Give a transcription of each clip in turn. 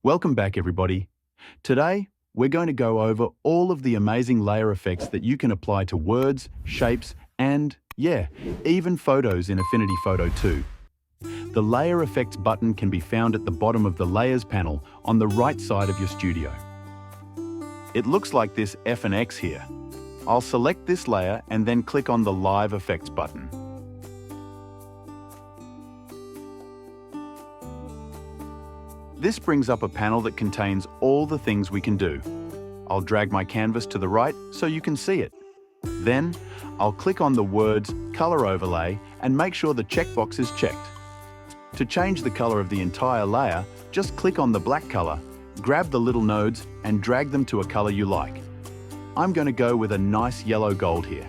Welcome back, everybody. Today, we're going to go over all of the amazing layer effects that you can apply to words, shapes, and, yeah, even photos in Affinity Photo 2. The Layer Effects button can be found at the bottom of the Layers panel on the right side of your studio. It looks like this F and X here. I'll select this layer and then click on the Live Effects button. This brings up a panel that contains all the things we can do. I'll drag my canvas to the right so you can see it. Then, I'll click on the words Color Overlay and make sure the checkbox is checked. To change the color of the entire layer, just click on the black color, grab the little nodes and drag them to a color you like. I'm going to go with a nice yellow gold here.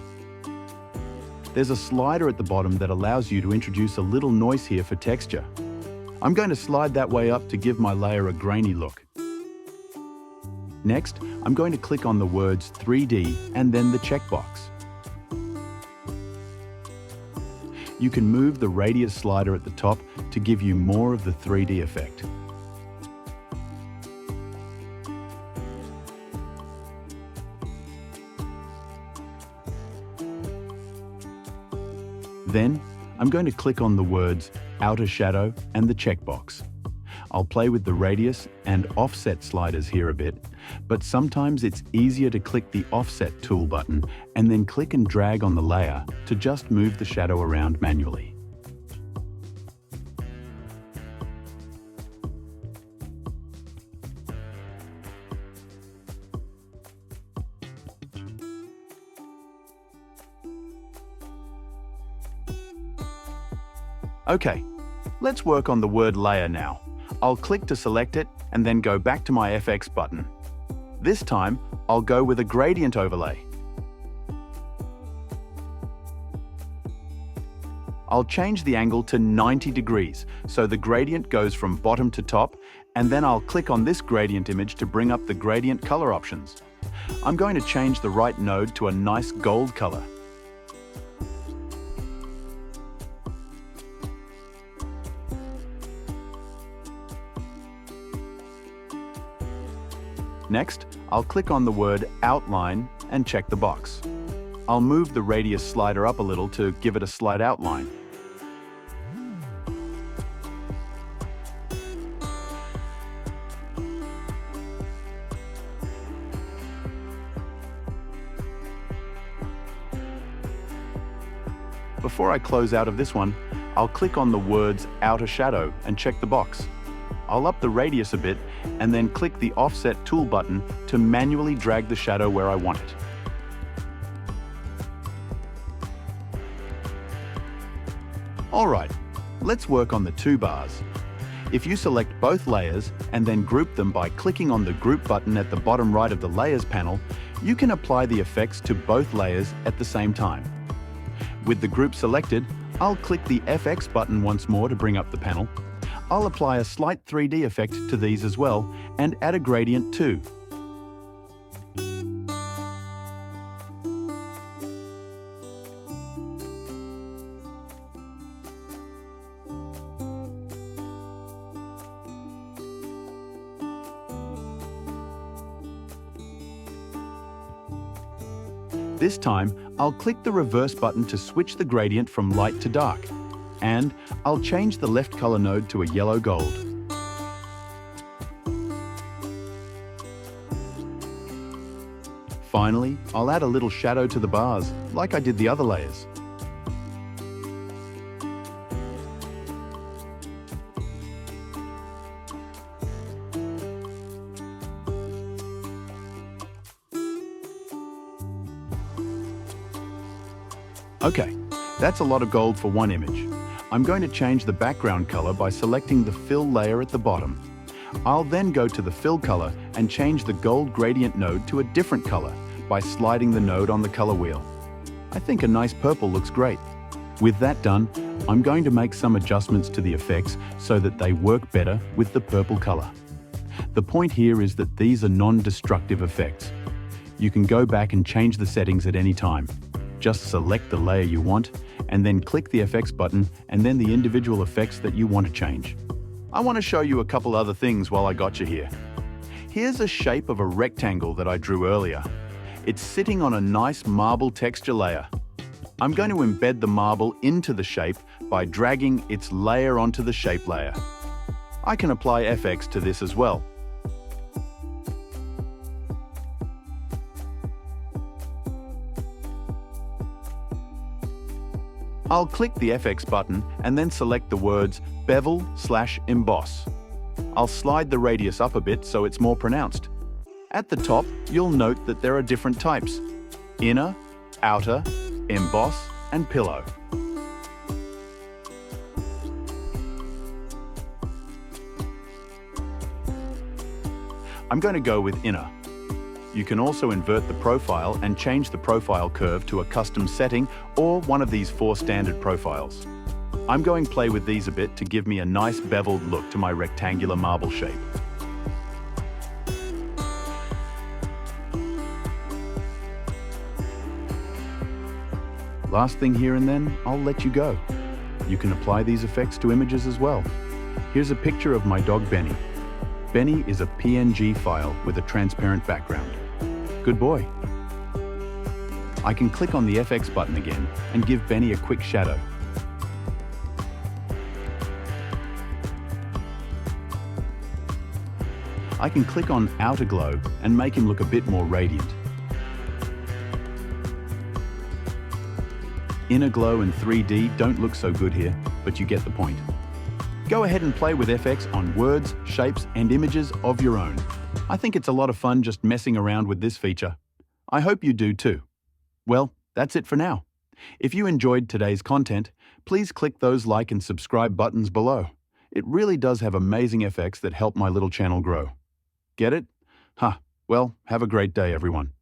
There's a slider at the bottom that allows you to introduce a little noise here for texture. I'm going to slide that way up to give my layer a grainy look. Next, I'm going to click on the words 3D and then the checkbox. You can move the radius slider at the top to give you more of the 3D effect. Then, I'm going to click on the words Outer Shadow and the checkbox. I'll play with the radius and offset sliders here a bit, but sometimes it's easier to click the Offset tool button and then click and drag on the layer to just move the shadow around manually. Okay, let's work on the word layer now. I'll click to select it and then go back to my FX button. This time, I'll go with a gradient overlay. I'll change the angle to 90 degrees, so the gradient goes from bottom to top, and then I'll click on this gradient image to bring up the gradient color options. I'm going to change the right node to a nice gold color. Next, I'll click on the word Outline and check the box. I'll move the radius slider up a little to give it a slight outline. Before I close out of this one, I'll click on the words Outer Shadow and check the box. I'll up the radius a bit and then click the Offset tool button to manually drag the shadow where I want it. Alright, let's work on the two bars. If you select both layers and then group them by clicking on the Group button at the bottom right of the Layers panel, you can apply the effects to both layers at the same time. With the group selected, I'll click the FX button once more to bring up the panel. I'll apply a slight 3D effect to these as well and add a gradient too. This time, I'll click the reverse button to switch the gradient from light to dark. And I'll change the left color node to a yellow gold. Finally, I'll add a little shadow to the bars, like I did the other layers. Okay, that's a lot of gold for one image. I'm going to change the background color by selecting the fill layer at the bottom. I'll then go to the fill color and change the gold gradient node to a different color by sliding the node on the color wheel. I think a nice purple looks great. With that done, I'm going to make some adjustments to the effects so that they work better with the purple color. The point here is that these are non-destructive effects. You can go back and change the settings at any time. Just select the layer you want, and then click the FX button and then the individual effects that you want to change. I want to show you a couple other things while I got you here. Here's a shape of a rectangle that I drew earlier. It's sitting on a nice marble texture layer. I'm going to embed the marble into the shape by dragging its layer onto the shape layer. I can apply FX to this as well. I'll click the FX button and then select the words bevel/emboss. I'll slide the radius up a bit so it's more pronounced. At the top, you'll note that there are different types: inner, outer, emboss, and pillow. I'm going to go with inner. You can also invert the profile and change the profile curve to a custom setting or one of these 4 standard profiles. I'm going to play with these a bit to give me a nice beveled look to my rectangular marble shape. Last thing here and then, I'll let you go. You can apply these effects to images as well. Here's a picture of my dog Benny. Benny is a PNG file with a transparent background. Good boy. I can click on the FX button again and give Benny a quick shadow. I can click on outer glow and make him look a bit more radiant. Inner glow and 3D don't look so good here, but you get the point. Go ahead and play with FX on words, shapes, and images of your own. I think it's a lot of fun just messing around with this feature. I hope you do too. Well, that's it for now. If you enjoyed today's content, please click those like and subscribe buttons below. It really does have amazing effects that help my little channel grow. Get it? Well, have a great day, everyone.